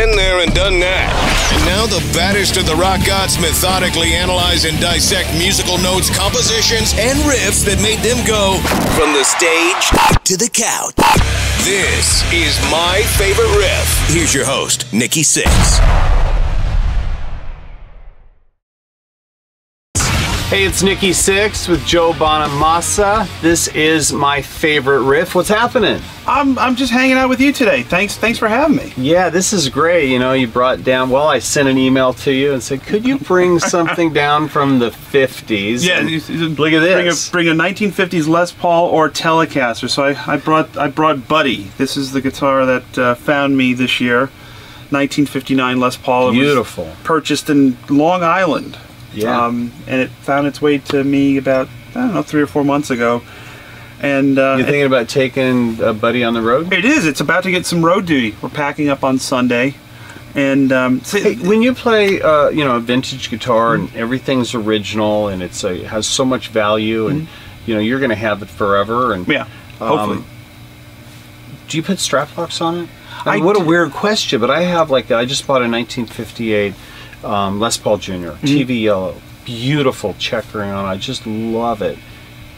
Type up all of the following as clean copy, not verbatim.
Been there and done that. And now the baddest of the rock gods methodically analyze and dissect musical notes, compositions, and riffs that made them go from the stage to the couch. This is My Favorite Riff. Here's your host, Nikki Sixx. Hey, it's Nikki Sixx with Joe Bonamassa. This is My Favorite Riff. What's happening? I'm just hanging out with you today. Thanks for having me. Yeah, this is great. You know, you brought down, well, I sent an email to you and said, could you bring something down from the 50s? Yeah, look at this. Bring a 1950s Les Paul or Telecaster. So I brought Buddy. This is the guitar that found me this year. 1959 Les Paul. It Beautiful. was purchased in Long Island. Yeah. And it found its way to me about, I don't know, 3 or 4 months ago. And you're thinking about taking a Buddy on the road? It is. It's about to get some road duty. We're packing up on Sunday. And hey, when you play, you know, a vintage guitar and everything's original and it has so much value and you know you're going to have it forever. And yeah, hopefully. Do you put strap locks on it? I mean, what a weird question, but I have I just bought a 1958. Les Paul Jr. TV yellow, beautiful checkering on it. I just love it.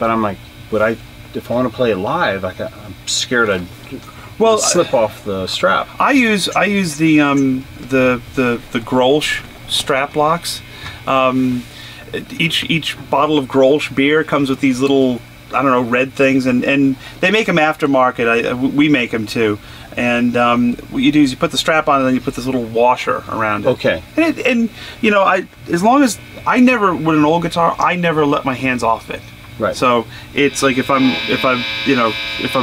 But I'm like, if I want to play it live, I'm scared I'd slip off the strap. I use the Grolsch strap locks. Each bottle of Grolsch beer comes with these little, I don't know, red things, and they make them aftermarket. We make them too. And what you do is you put the strap on and then you put this little washer around it. Okay. And you know, as long as I never, with an old guitar, I never let my hands off it. Right. So it's like if I'm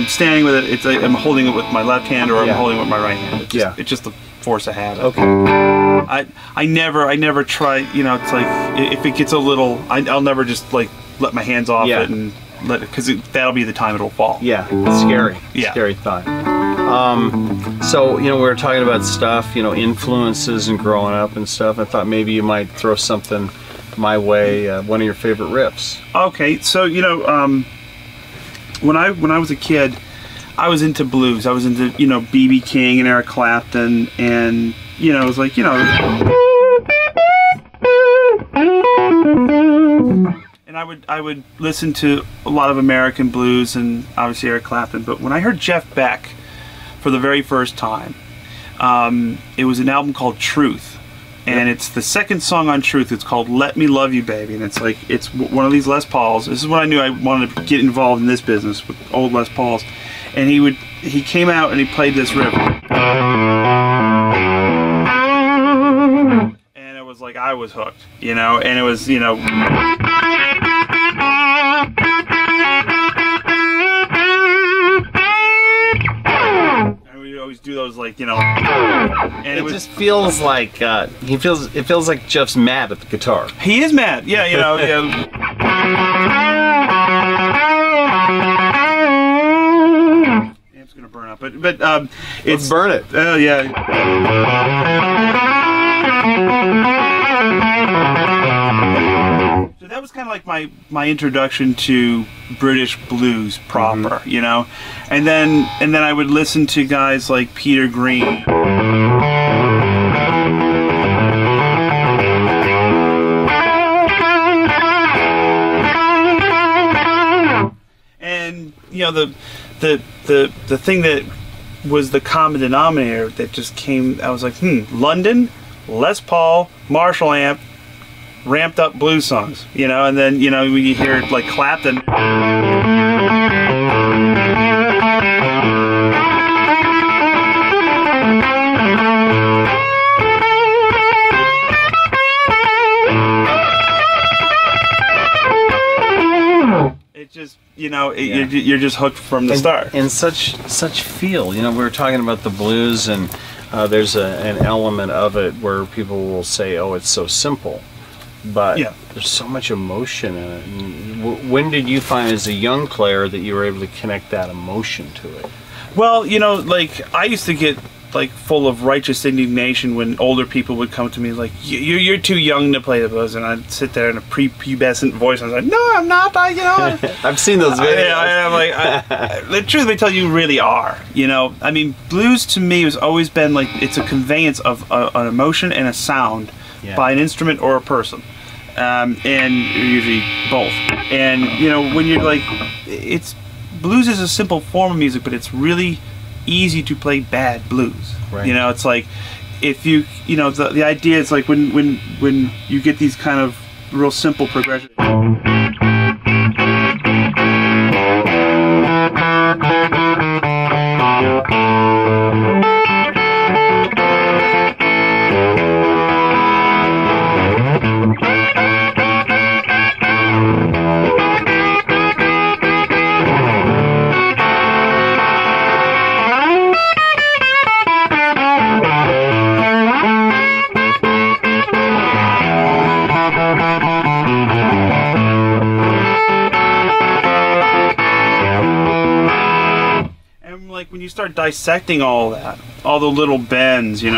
standing with it, I'm holding it with my left hand or I'm holding it with my right hand. It's just the force of habit. Okay. I never try. You know, it's like if it gets a little, I'll never just like let my hands off it and let it, because that'll be the time it'll fall. Yeah. It's scary. Yeah. Scary thought. So, you know, we were talking about stuff, you know, influences and growing up and stuff. I thought maybe you might throw something my way, one of your favorite riffs. Okay, so, you know, when I was a kid, I was into blues. I was into, you know, B.B. King and Eric Clapton, and, you know, it was like, you know... And I would listen to a lot of American blues and obviously Eric Clapton, but when I heard Jeff Beck for the very first time, it was an album called Truth, and it's the second song on Truth. It's called Let Me Love You Baby, and it's one of these Les Pauls. This is when I knew I wanted to get involved in this business with old Les Pauls. And he came out and he played this riff, and it was like I was hooked, you know. And it was, you know, do those, like, you know, and it just feels like it feels like Jeff's mad at the guitar. He is mad, yeah, you know. Yeah. It's gonna burn up, but let's burn it. Oh yeah. So that was kind of like my introduction to British blues proper, you know, and then I would listen to guys like Peter Green, and you know the thing that was the common denominator that just came. I was like, London, Les Paul, Marshall amp, ramped up blues songs, you know. And then, you know, when you hear like Clapton, it just, you know, you're just hooked from the start. And such feel, you know. We were talking about the blues, and there's an element of it where people will say, oh, it's so simple. But there's so much emotion in it. And when did you find as a young player that you were able to connect that emotion to it? Well, you know, like I used to get like full of righteous indignation when older people would come to me like, you're too young to play the blues, and I'd sit there in a prepubescent voice and I was like, no, I'm not. I've seen those videos. I'm like, the truth they tell you really are. I mean, blues to me has always been like it's a conveyance of an emotion and a sound by an instrument or a person. And usually both. And when you're like, blues is a simple form of music, but it's really easy to play bad blues. Right. It's like if you the idea is like when you get these kind of real simple progressions. When you start dissecting all that, all the little bends, and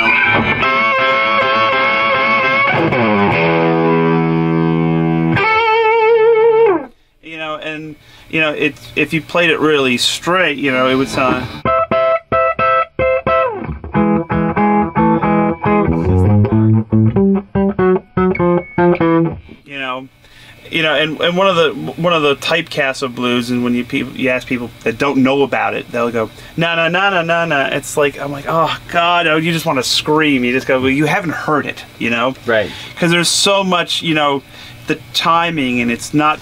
if you played it really straight, it would sound. And one of the typecasts of blues, and when you ask people that don't know about it, they'll go na na na na na na. It's like I'm like, oh God, you just want to scream. You just go, well, you haven't heard it, right? Because there's so much, the timing, and it's not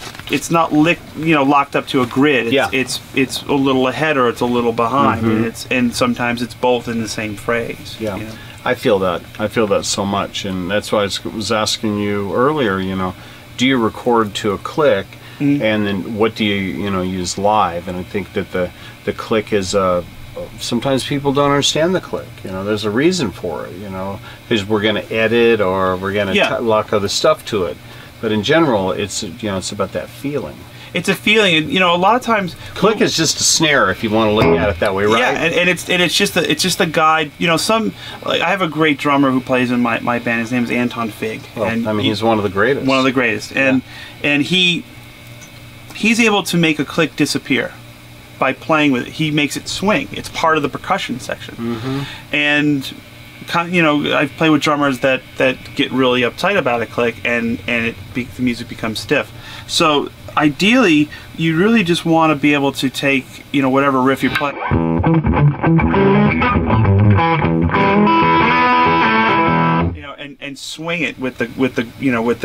locked up to a grid. It's a little ahead or it's a little behind, and sometimes it's both in the same phrase. Yeah, I feel that so much, and that's why I was asking you earlier. Do you record to a click, and then what do you use live? And I think that the click is sometimes people don't understand the click. There's a reason for it. Because we're going to edit or we're going to lock other stuff to it. But in general, it's it's about that feeling. It's a feeling, and a lot of times click is just a snare if you want to look at it that way, right? Yeah, and it's just a guide. I have a great drummer who plays in my band. His name is Anton Fig. Well, and he's one of the greatest. One of the greatest, and he's able to make a click disappear by playing with it. He makes it swing. It's part of the percussion section, and I've played with drummers that get really uptight about a click, and the music becomes stiff. So ideally, you really just want to be able to take, whatever riff you're playing, and swing it with the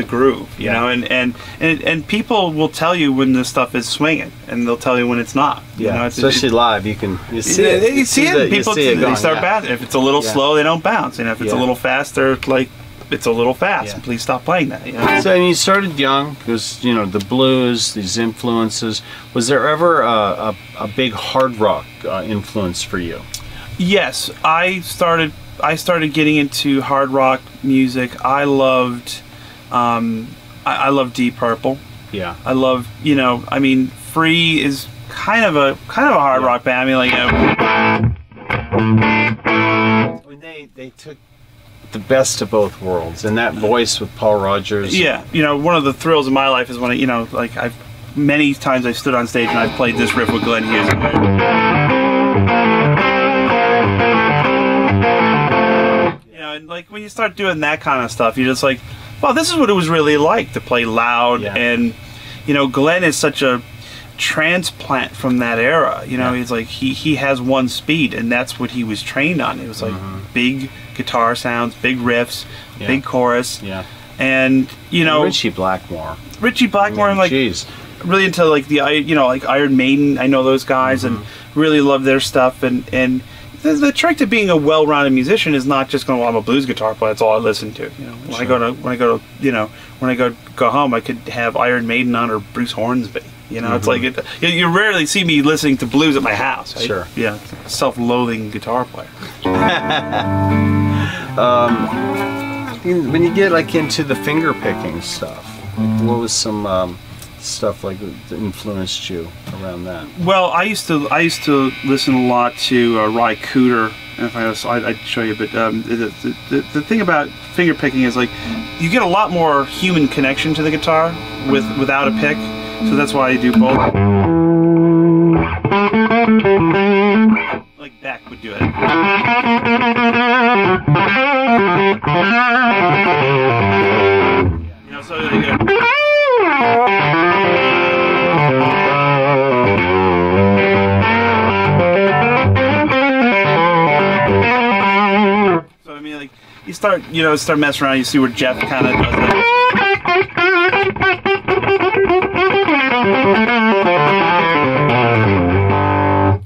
groove, and people will tell you when this stuff is swinging, and they'll tell you when it's not. Especially live, you see it. You see it. People they start bouncing. If it's a little slow, they don't bounce, and if it's a little faster, like. It's a little fast. Please stop playing that. So, you started young, because the blues, these influences. Was there ever a big hard rock influence for you? Yes, I started getting into hard rock music. I loved Deep Purple. Yeah. I love Free is kind of a hard rock band. When they took the best of both worlds, and that voice with Paul Rodgers. Yeah, one of the thrills of my life is when many times I've stood on stage and I've played this riff with Glenn Hughes. And when you start doing that kind of stuff, you're just like, well, this is what it was really like to play loud. And Glenn is such a transplant from that era. He's like he has one speed, and that's what he was trained on. It was like big guitar sounds, big riffs, big chorus, and Richie Blackmore, I'm like really into the Iron Maiden. I know those guys and really love their stuff. And the trick to being a well-rounded musician is not just going, well, I'm a blues guitar player, that's all I listen to. When I go home, I could have Iron Maiden on or Bruce Hornsby. It's like you rarely see me listening to blues at my house. Right? Sure. Yeah, self-loathing guitar player. When you get into the finger-picking stuff, what was some stuff that influenced you around that? Well, I used to listen a lot to Ry Cooder And if I'd show you, but the thing about finger picking is like you get a lot more human connection to the guitar without a pick, so that's why I do both. Like Beck would do it. You know, so I mean, like you start messing around. You see where Jeff kind of does it.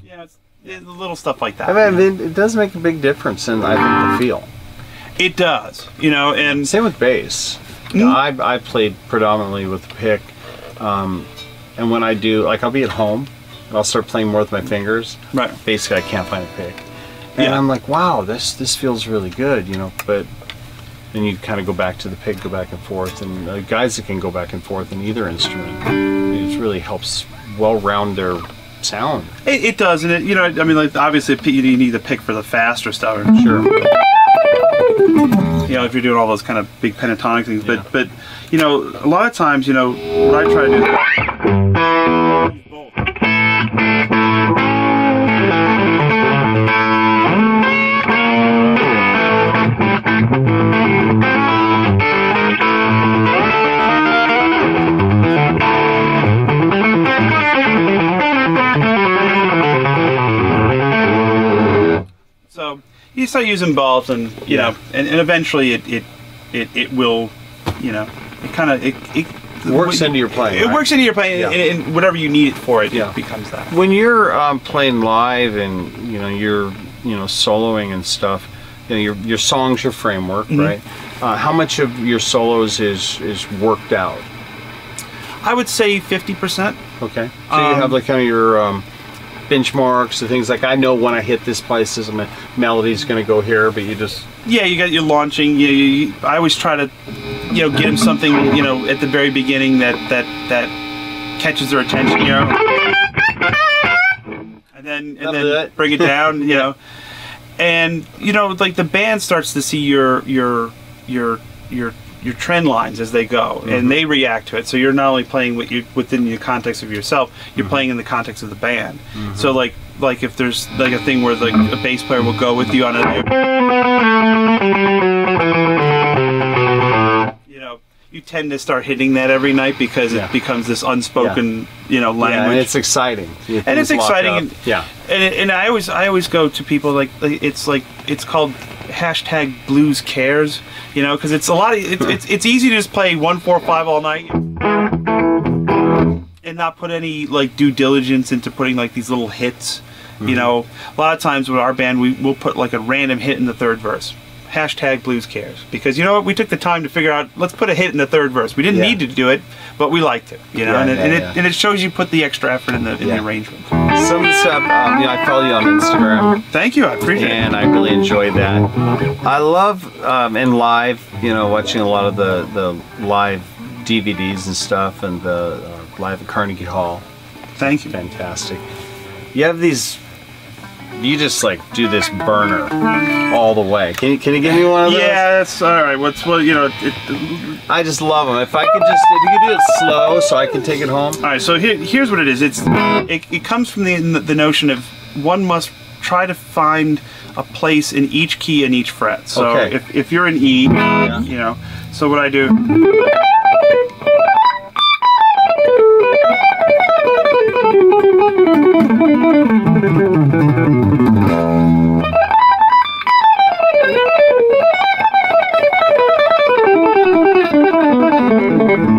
Yeah, it's little stuff like that. I mean, it does make a big difference in, I think, the feel. It does, you know, and same with bass. I played predominantly with the pick, and when I do, like, I'll be at home and I'll start playing more with my fingers. Right. Basically, I can't find a pick, and I'm like, wow, this feels really good, you know. But then you kind of go back to the pick, go back and forth, and guys that can go back and forth in either instrument, it really helps well-round their sound. It does, and it, you know, I mean, like obviously you need the pick for the faster stuff. Sure. You know, if you're doing all those kind of big pentatonic things, but you know, a lot of times, you know, what I try to do. So you start using both, and you know, and eventually it will, you know, it works into your playing. It right? works into your playing, and whatever you need it for, it becomes that. When you're playing live and you're soloing and stuff, you know, your song's your framework, right? How much of your solos is worked out? I would say 50%. Okay. So you have like kind of your benchmarks and things like, I know when I hit this place, this melody's going to go here, but you just... Yeah, you got your launching. I always try to, you know, get them something, you know, at the very beginning that catches their attention, you know, and then bring it down, you know, and you know, like the band starts to see your trend lines as they go, and they react to it. So you're not only playing within the context of yourself, you're playing in the context of the band. So like if there's like a thing where like a bass player will go with you on a, you know, you tend to start hitting that every night because it becomes this unspoken, you know, language. Yeah, and it's exciting. And it's exciting. And I always go to people like it's called #blues cares, you know, because it's a lot of it's easy to just play 1-4-5 all night and not put any like due diligence into putting like these little hits. You know, a lot of times with our band we'll put like a random hit in the third verse. #blues cares, because you know what, we took the time to figure out, let's put a hit in the third verse. We didn't need to do it, but we liked it, you know, and it shows you put the extra effort in the arrangement. Some of the stuff, you know, I follow you on Instagram. Thank you, I appreciate it. And I really enjoy that. I love in live, you know, watching a lot of the live DVDs and stuff, and the live at Carnegie Hall. Thank you. Fantastic. You have these. You just like do this burner all the way. Can you give me one of those? Yeah, that's all right. You know? I just love them. If you could do it slow, so I can take it home. All right. So here's what it is. It comes from the notion of one must try to find a place in each key and each fret. So if you're in E, you know. So what I do.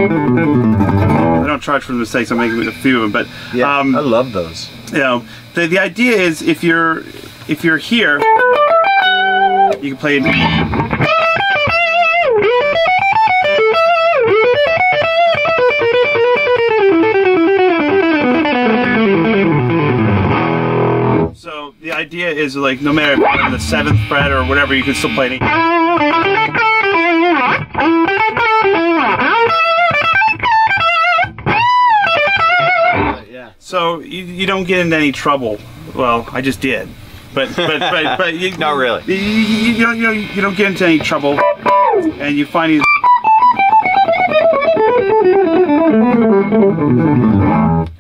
I don't charge for the mistakes. I'm making a few of them, but I love those. You know, the idea is if you're here, you can play it. So the idea is like no matter the 7th fret or whatever, you can still play it. So you don't get into any trouble. Well, I just did. but you, Not really. You don't get into any trouble, and you find these.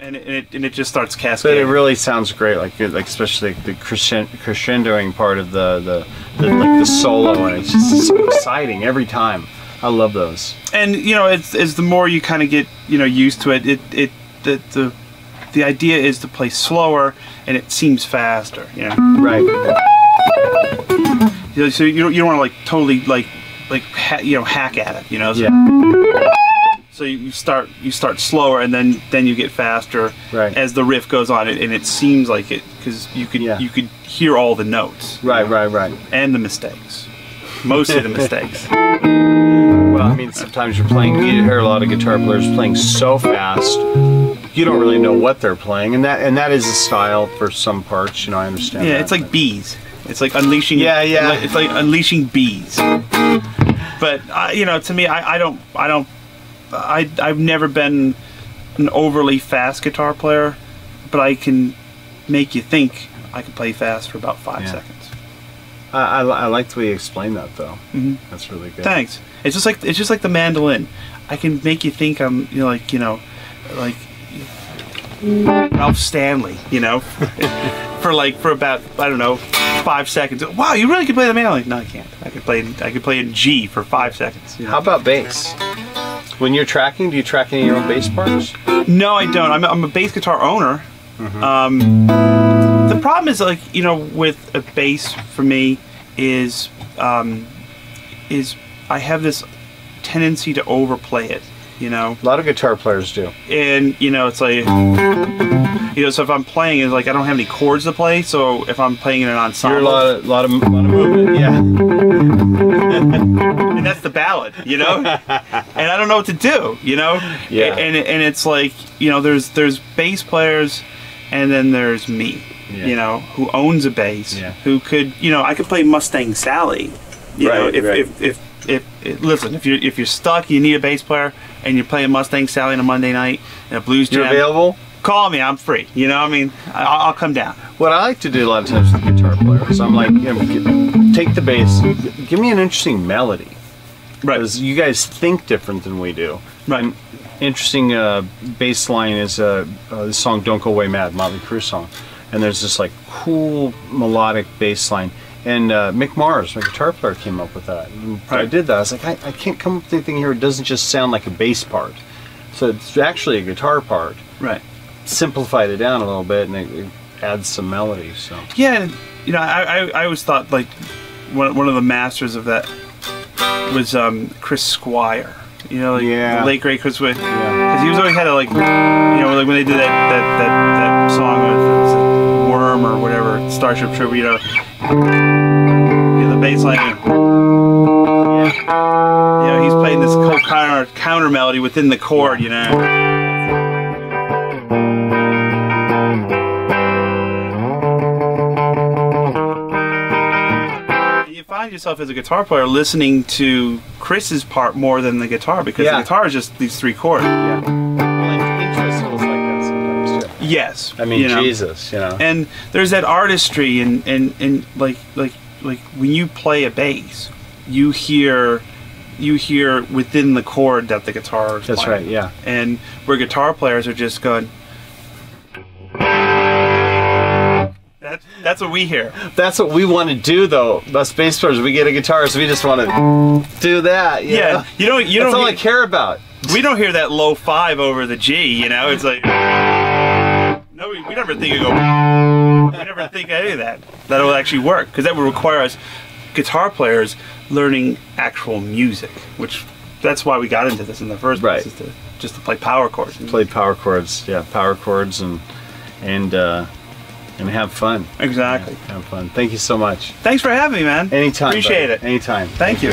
And it just starts cascading. But it really sounds great, like especially the crescendoing part of the solo, and it's just so exciting every time. I love those. And it's the more you kind of get used to it. The idea is to play slower, and it seems faster. Right. So you don't want to totally hack at it. So, Yeah. So you start slower, and then you get faster as the riff goes on, and it seems like it because you could hear all the notes. Right. And the mistakes, mostly the mistakes. Well, I mean, sometimes you hear a lot of guitar players playing so fast, you don't really know what they're playing, and that is a style for some parts. I understand. Yeah, it's like bees. It's like unleashing. Yeah. It's like unleashing bees. But to me, I've never been an overly fast guitar player, but I can make you think I can play fast for about 5 seconds. I like the way you explain that, though. Mm-hmm. That's really good. Thanks. It's just like the mandolin. I can make you think I'm like Ralph Stanley, for about, I don't know, 5 seconds. Wow, you really can play the mandolin? No, I can't. I could play in G for 5 seconds. How about bass? When you're tracking, do you track any of your own bass parts? No, I don't. I'm a bass guitar owner. Mm-hmm. The problem is with a bass for me is I have this tendency to overplay it. A lot of guitar players do. And it's like so if I'm playing, it's like I don't have any chords to play. So if I'm playing in an ensemble, you're a lot of movement. Yeah. And that's the ballad, and I don't know what to do, Yeah. And it's like there's bass players, and then there's me, who owns a bass, who could I could play Mustang Sally, listen, if you're stuck, you need a bass player, and you're playing Mustang Sally on a Monday night and a blues jam. You're available? Call me, I'm free. I'll come down. What I like to do a lot of times with guitar players, I'm like, take the bass, give me an interesting melody. Right. Because you guys think different than we do. Right. An interesting bass line is the song "Don't Go Away Mad," Motley Crue song, and there's this cool melodic bass line. And Mick Mars, my guitar player, came up with that. And I did that. I was like, I can't come up with anything here. It doesn't just sound like a bass part. So it's actually a guitar part. Right. Simplified it down a little bit, and it adds some melody. So yeah, I always thought one of the masters of that was Chris Squire. The late great Chris Squire. Because he was always had when they did that song with Worm or whatever, Starship Trooper. The bass line. He's playing this counter melody within the chord. Find yourself as a guitar player listening to Chris's part more than the guitar, because the guitar is just these 3 chords. Yeah. Well, interest feels like that sometimes too. Yes. I mean, Jesus, And there's that artistry, and like when you play a bass, you hear within the chord that the guitar is That's playing. right. Yeah. And where guitar players are just going. That's what we hear. That's what we want to do, though. Us bass players, we get a guitar, so we just want to do that. You know? You don't. That's all I care about. We don't hear that low 5 over the G. It's like no, we never think of we never think of any of that. That'll actually work, because that would require us guitar players learning actual music, which that's why we got into this in the first place, is just to play power chords. Play power chords, power chords, and have fun. Exactly. Have fun. Thank you so much. Thanks for having me, man. Anytime. Appreciate it. Anytime. Thank you.